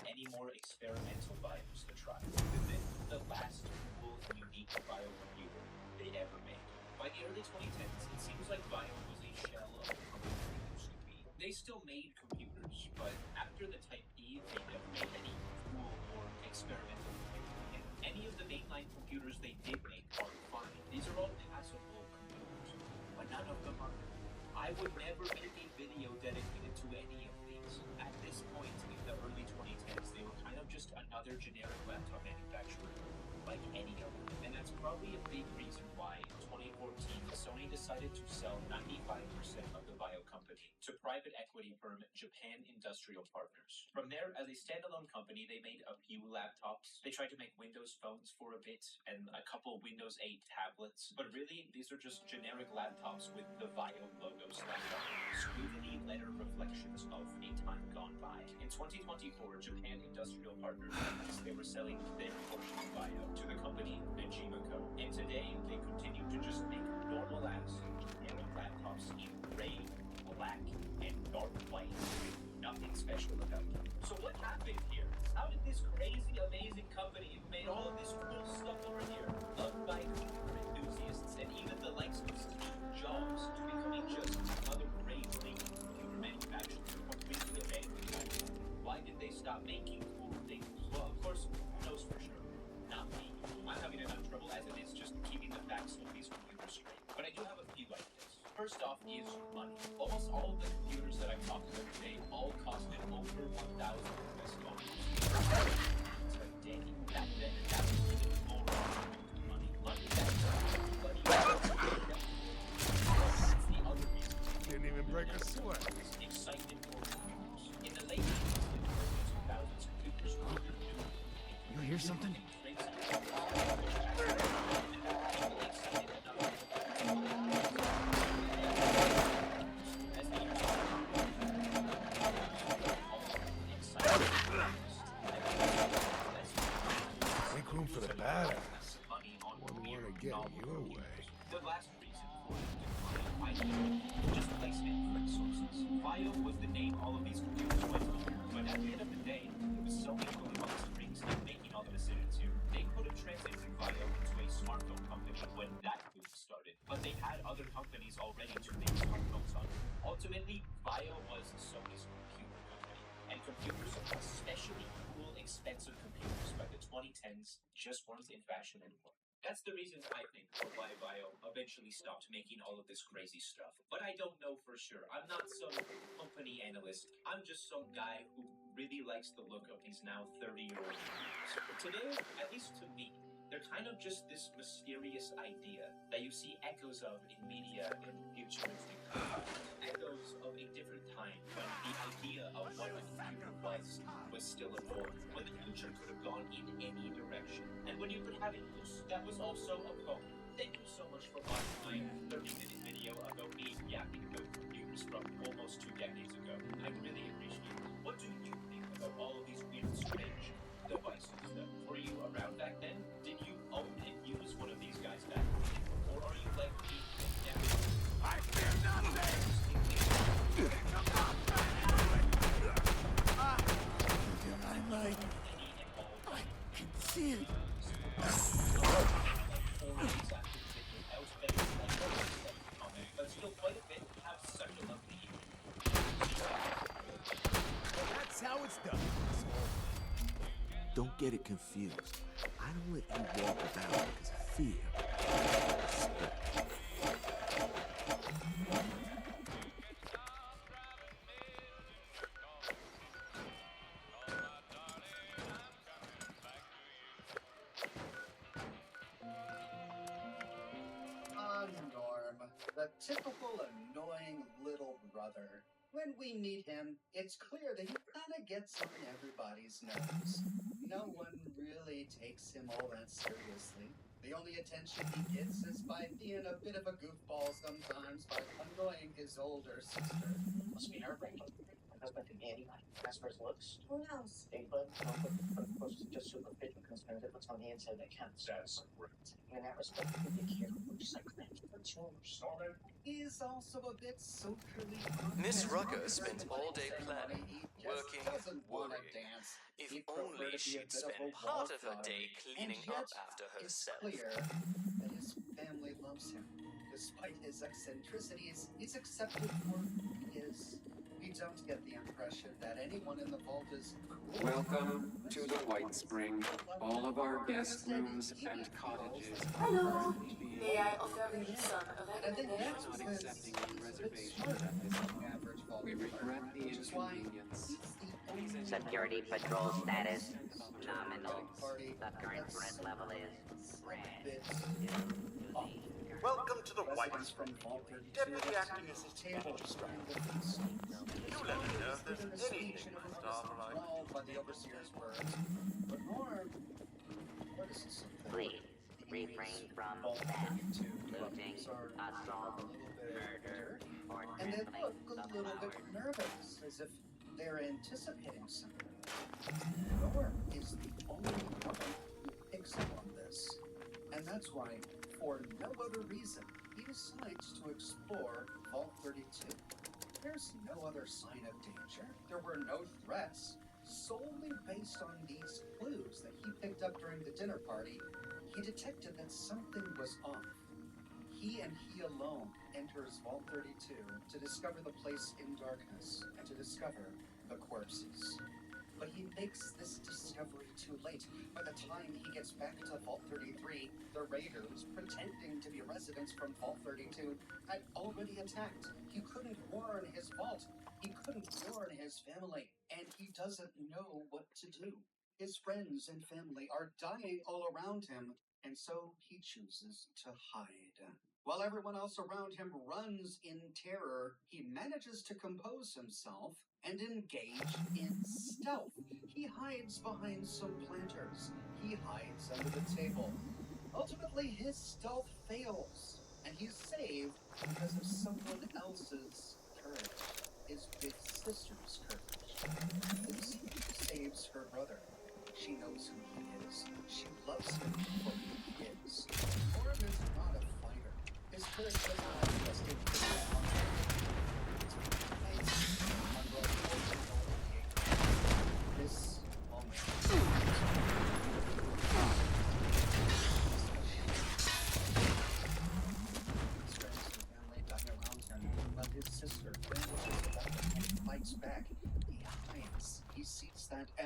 Any more experimental BIOS to try. This is the last cool, unique BIO computer they ever made. By the early 2010s, it seems like BIO was a shell of the company they used to be. They still made computers, but after the Type E, they never made any cool or experimental computers. And any of the mainline computers they did make are fine. These are all passable computers, but none of them are. I would never make a video dedicated to any of these. At this point in the early 2010s, they were kind of just another generic laptop manufacturer, like any of them. And that's probably a big reason why in 2014, Sony decided to sell 95% of the VAIO company to private equity firm Japan Industrial Partners. From there, as a standalone company, they made a few laptops. They tried to make Windows phones for a bit and a couple Windows 8 tablets. But really, these are just generic laptops with the VAIO logo slapped on them. Scrutiny letter reflections of a time gone by. In 2024, Japan Industrial Partners announced they were selling their portion of VAIO to the company Najima Co. And today, they continue to just make normal-ass generic laptops in gray, black, and dark white. Nothing special about them. So what happened here? How did this crazy, amazing company who made all of this cool stuff over here, loved by computer enthusiasts and even the likes of Steve Jobs, to becoming just another great leading computer manufacturer completely abandoned? Why did they stop making cool things? Well, of course, who knows for sure? Not me. I'm having enough trouble as it is just keeping the facts of these computers straight. But I do have a few ideas. First off is money. Almost all of the computers that I've talked about today all costed over $1,000 US. Today, back then, that was even more money. Money that bloody that's the other reason. Didn't even break a sweat. Excitement for computers. In the late 80s and early 2000s, computers were new. You hear something? just placement for resources. Bio was the name all of these computers went under, but at the end of the day, it was Sony pulling all the strings and making all the decisions here. They could have transitioned Bio into a smartphone company when that boom started, but they had other companies already to make smartphones on. Ultimately, Bio was Sony's computer company, and computers, especially cool, expensive computers by the 2010s, just weren't in fashion anymore. That's the reason I think for why Bio eventually stopped making all of this crazy stuff. But I don't know for sure. I'm not some company analyst. I'm just some guy who really likes the look of these now 30-year-old computers. Today, at least to me, they're kind of just this mysterious idea that you see echoes of in media and futuristic echoes of a different time when the idea of what a computer was still important, when the future could have gone in any direction, and when you could have a use that was also a phone. Thank you so much for watching my 30-minute video about me yapping about computers from almost 2 decades ago. I really appreciate it. What do you think about all of these weird, strange devices? Were you around back then? Did you own and use one of these guys back then? Or are you like me? I fear nothing! I can see it. But still quite a bit have such a lovely That's how it's done. Don't get it confused. I don't let you walk about because of fear. Respect. Norm, the typical annoying little brother. When we meet him, it's clear that he kind of gets on everybody's nerves. No one really takes him all that seriously. The only attention he gets is by being a bit of a goofball sometimes by annoying his older sister. Must be nerve-wracking. My husband can be anybody. As for his looks, Who knows? but of course, just superficial concerns if it's on the inside that counts. That's correct. In that respect, you be careful with psychopaths for tumors. He's also a bit socially Miss unfit. Rucker spent His all day ceremony, planning, he just working, doesn't wanna worrying. dance. If He'd only prefer to be a she'd bit of a spend part of her wallflower. day cleaning And up yet, after it's herself. clear that his family loves him. Despite his eccentricities, he's accepted for who he is. We don't get the impression that anyone in the vault is cool. Welcome to the White Spring. All of our guest rooms and cottages are Hello. currently being May I offer you some And I think We are that's not because accepting any he's a bit reservations smarter at this than time. the average vault We player, regret the which is why inconvenience. he's the only Security one patrol who's status almost nominal. party The current that's threat level is red. bit Off. Welcome to the White residents Spring. from Vault 32 Deputy are Acting sitting at Assistant table around the feast. You let me know if there's Given a speech anything and my everyone staff is are like. enthralled by the overseer's words. But Norm, what is this something? Please refrain from Vault theft, 32 looting, puppies are assault, a little bit murder, or and they trampling look a of little bit flowers. nervous, as if they're anticipating something. Norm is the only one who picks up on this, and that's why, for no other reason, he decides to explore Vault 32. There's no other sign of danger. There were no threats. Solely based on these clues that he picked up during the dinner party, he detected that something was off. He and he alone enters Vault 32 to discover the place in darkness and to discover the corpses. But he makes this discovery too late. By the time he gets back to Vault 33, the raiders, pretending to be residents from Vault 32, had already attacked. He couldn't warn his vault. He couldn't warn his family. And he doesn't know what to do. His friends and family are dying all around him, and so he chooses to hide. While everyone else around him runs in terror, he manages to compose himself and engage in stealth. He hides behind some planters. He hides under the table. Ultimately, his stealth fails, and he's saved because of someone else's courage. His big sister's courage. Lucy saves her brother. She knows who he is. She loves him for who he is. Norm is not a fighter. His courage does not just in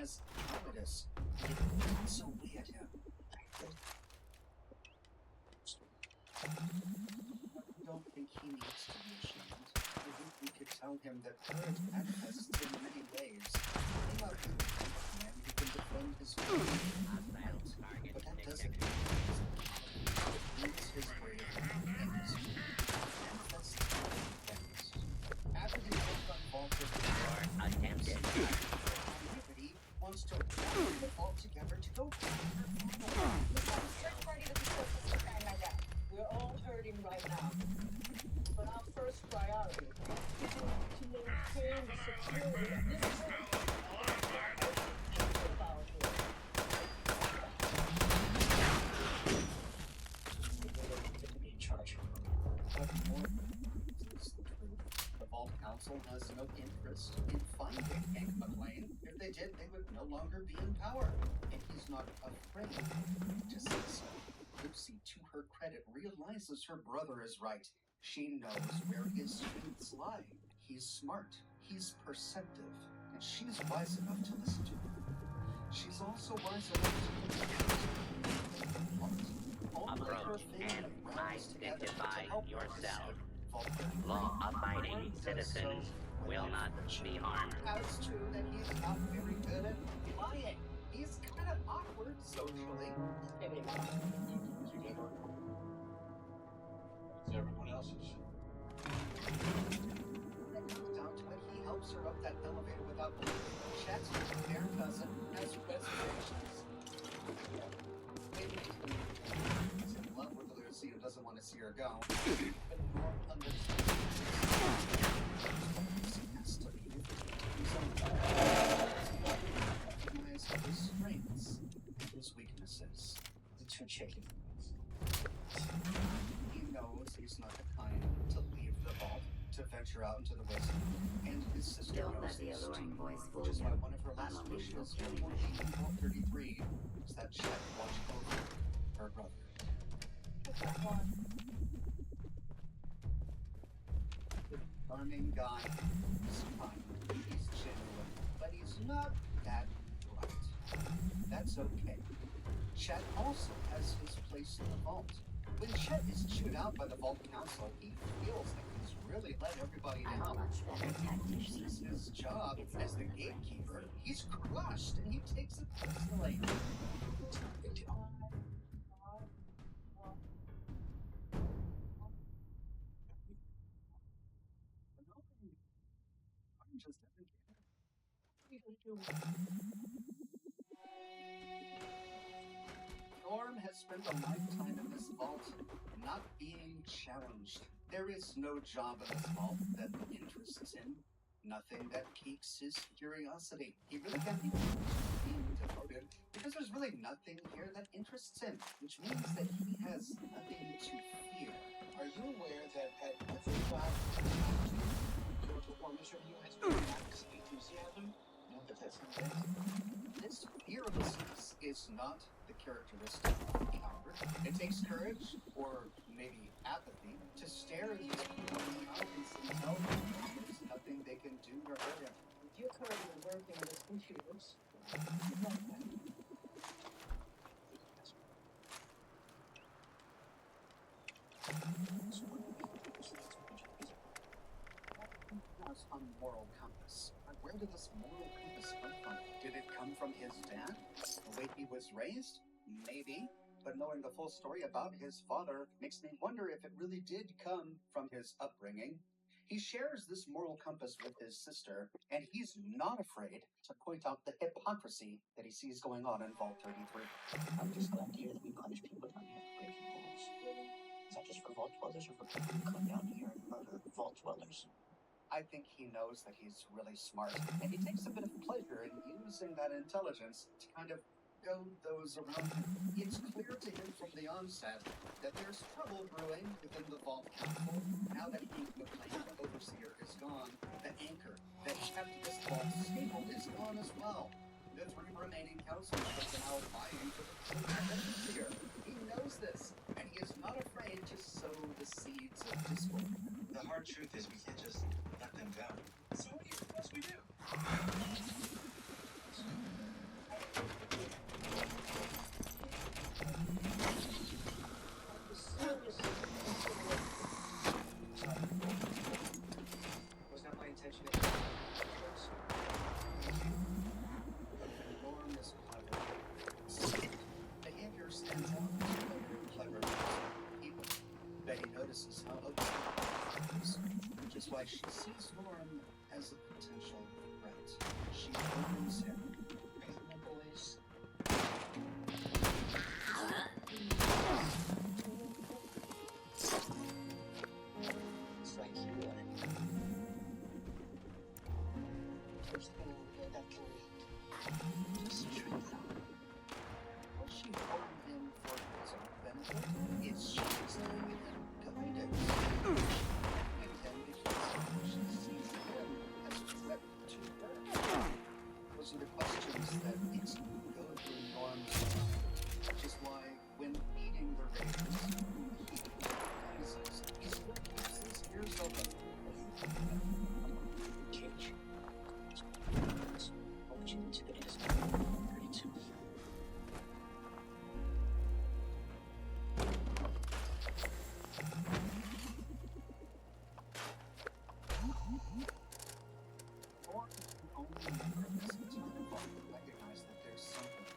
as cowardice. It got so way at him. I don't think he needs to be ashamed. I think we could tell him that courage manifests in many ways. Think about the man who can defend his own right, but that doesn't mean it means his bravery and his manifests in things. After the event unfolded, Liberty wants to bring them all together to go We're all hurting right now. But our first priority is to maintain the security of this building. In charge. But more is the truth. The Vault Council has no interest in finding Hank McLean. If they did, they would no longer be in power. And he's not afraid to say so. Lucy, to her credit, realizes her brother is right. She knows where his strengths lie. He's smart, he's perceptive, and she's wise enough to listen to him. She's also wise enough to Approach and identify yourself. Law-abiding citizens will not be harmed. Now it's true that he's not very good at lying. He's kind of awkward socially. It's everyone else's. When it comes down to it, he helps her up that elevator without believing. Chet's their cousin has reservations. Maybe he's in love with Lucy and doesn't want to see her go. But Norm understands Lucy has to be. Recognize his strengths and his weaknesses. The two chicken. He knows he's not the kind to leave the vault, to venture out into the woods, and his sister Don't knows let the this alluring too, voice fool which is why you. one of her last I'm a wishes visual for being in Vault 33 is that Chet watch over her brother. The charming guy is kind, he's genuine, but he's not that bright. That's okay. Chet also has his place in the vault. When Chet is chewed out by the Vault Council, he feels like he's really let everybody I'm a down. much better This tactician. is his job as the gatekeeper. He's crushed and he takes it personally. It's not a big deal. I'm just Norm has spent a lifetime in this vault, not being challenged. There is no job in this vault that interests him, nothing that piques his curiosity. He really can't be being devoted because there's really nothing here that interests him, which means that he has nothing to fear. Are you aware that at every class your performance review has been max enthusiasm? No, but that's not it. This fearlessness is not the characteristic of a coward. It takes courage, or maybe apathy, to stare at these people in the eyes and tell them there's nothing they can do to hurt him. If you're currently working with computers, Has a moral compass. But where did this moral compass come from? Did it come from his dad? The way he was raised? Maybe. But knowing the full story about his father makes me wonder if it really did come from his upbringing. He shares this moral compass with his sister, and he's not afraid to point out the hypocrisy that he sees going on in Vault 33. I'm just glad to hear that we punish people down here for breaking rules. Is that just for Vault Dwellers or for people who come down here and murder Vault Dwellers? I think he knows that he's really smart, and he takes a bit of pleasure in using that intelligence to kind of goad those around him. It's clear to him from the onset that there's trouble brewing within the Vault Council. Now that Hank McLean, the overseer, is gone, the anchor that kept this vault stable is gone as well. The three remaining council members are now vying for the position of overseer. He knows this, and he is not afraid to sow the seeds of discord. The hard truth is we can't just let them down. So what do you suppose we do? this is how ugly it is, which is why she sees Norm as a potential threat. She owns him. My boys. It's like you wanted. First thing that can lead. Just treat them. What she owned him for his own benefit is she's giving him guidance. And then because she sees him as a threat to her. Those are the questions that instantly go through Norm's mind, which is why when eating the raiders, he recognizes he still keeps his ears open. Change. Opportunity to is 32. Or only member of this entire vault recognize that there's something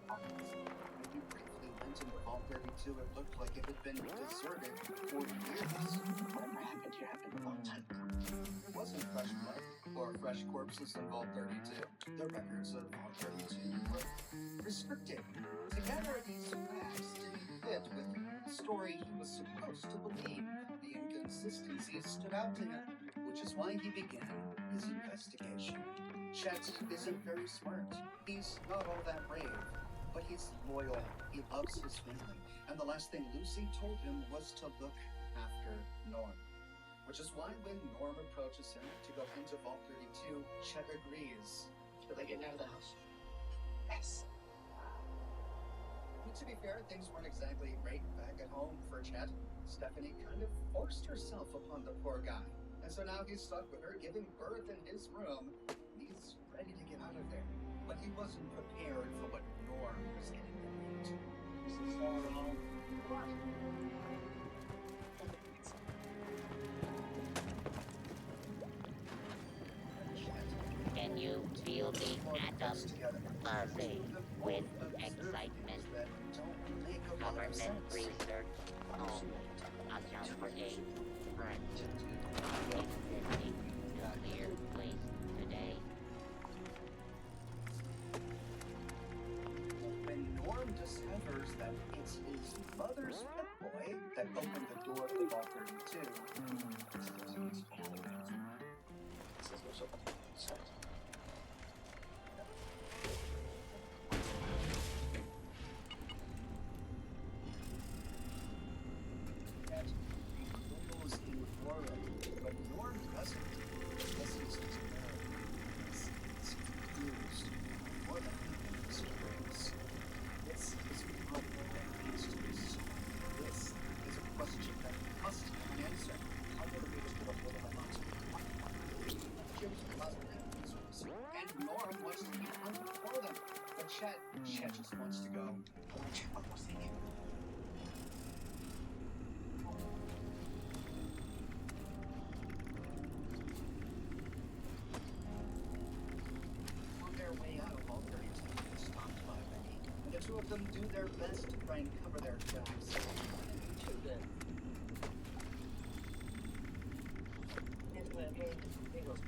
off. When you briefly went into Vault 32, it looked like it had been deserted for years. Whatever happened here happened a long time ago. There wasn't fresh blood or fresh corpses in Vault 32. The records of Vault 32 were restricted. Together, these facts didn't fit with the story he was supposed to believe. The inconsistencies stood out to him, which is why he began his investigation. Chet isn't very smart. He's not all that brave, but he's loyal. He loves his family, and the last thing Lucy told him was to look after Norm. Which is why when Norm approaches him to go into Vault 32, Chet agrees. Feel like getting out of the house. Yes. And to be fair, things weren't exactly great back at home for Chet. Stephanie kind of forced herself upon the poor guy. And so now he's stuck with her giving birth in his room. He's ready to get out of there. But he wasn't prepared for what Norm was getting into. This is all wrong. What? Can you feel the atoms buzzing with excitement? Government research on accounting front existing nuclear waste today. When Norm discovers that it's his mother's pet boy that opened the door to Vault 32, that includes in Aurora, but Norm doesn't. Listens to Norm. He's confused. More than anything, he's curious. This is a problem that needs to be solved. This is a question that must have an answer. How will we just get a hold of my mom's Jim's mother answers, and Norm wants to be hunted for them. But Chet just wants to go. I want to check one more thing. On their way out of Vault 32, they're stopped by Becky, and the two of them do their best to try and cover their tracks. Too good.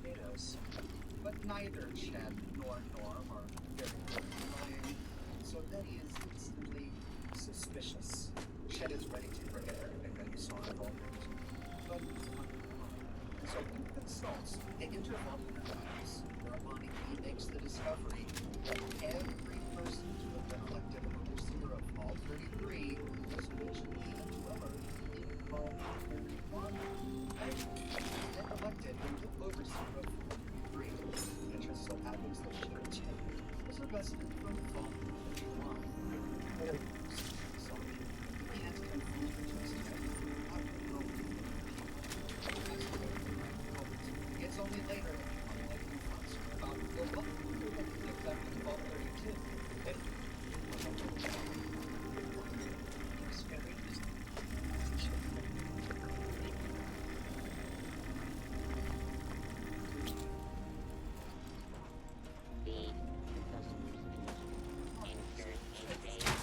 Potatoes. But neither Chet nor Norm are very good at lying, so Betty is instantly suspicious. Chet is ready to forget everything that he saw in Vault 32. But so he consults the Intervault Files, whereupon he makes the discovery that every person to have been elected overseer of Vault 33 was originally a dweller in Vault 31. And elected into overseer of 33. It just so happens that she too was a resident from Vault 31. So he can't confirm it just yet. I don't know. It's only later that he finally confronts her about the one who had been accepted in Vault 32. It's very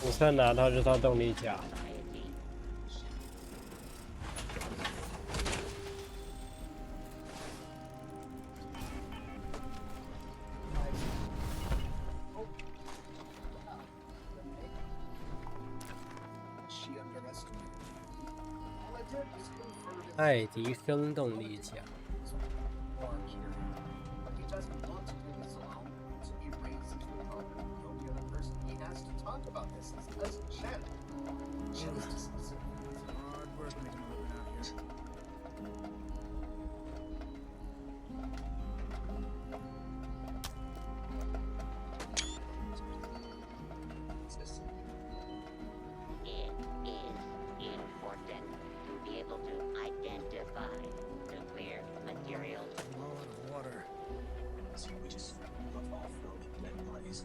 你在拿到这套动力甲。爱迪生动力甲。He doesn't want to do this alone, so he raises the problem. The only other person he has to talk about this is cousin Chen. Chen is dismissive. It's hard work making a living out here. It is important to be able to identify nuclear materials. I'm all out of water. So we just left off filming dead bodies.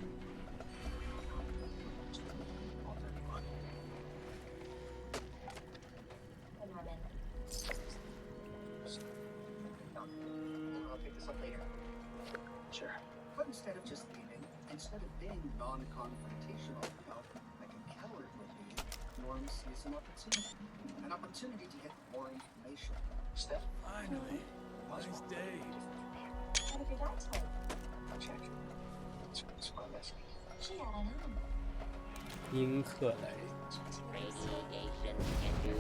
I'll pick this up later. Sure. But instead of just leaving, instead of being non-confrontational, like a coward would be, Norm sees an opportunity. An opportunity to get more information. Steph? Finally. Nice day. What did your dad tell you? I'll check. It's quite messy. She had an animal. 英克兰人。 Radiation can do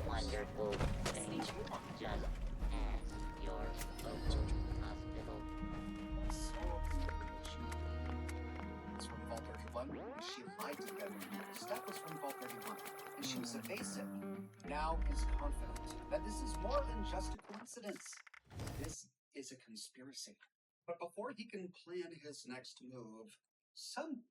wonderful things. Just ask your local hospital. It's from Vault 31. She lied to them. Steph was from Vault 31, and she was evasive. Now he's confident that this is more than just a coincidence. This is a conspiracy. But before he can plan his next move, some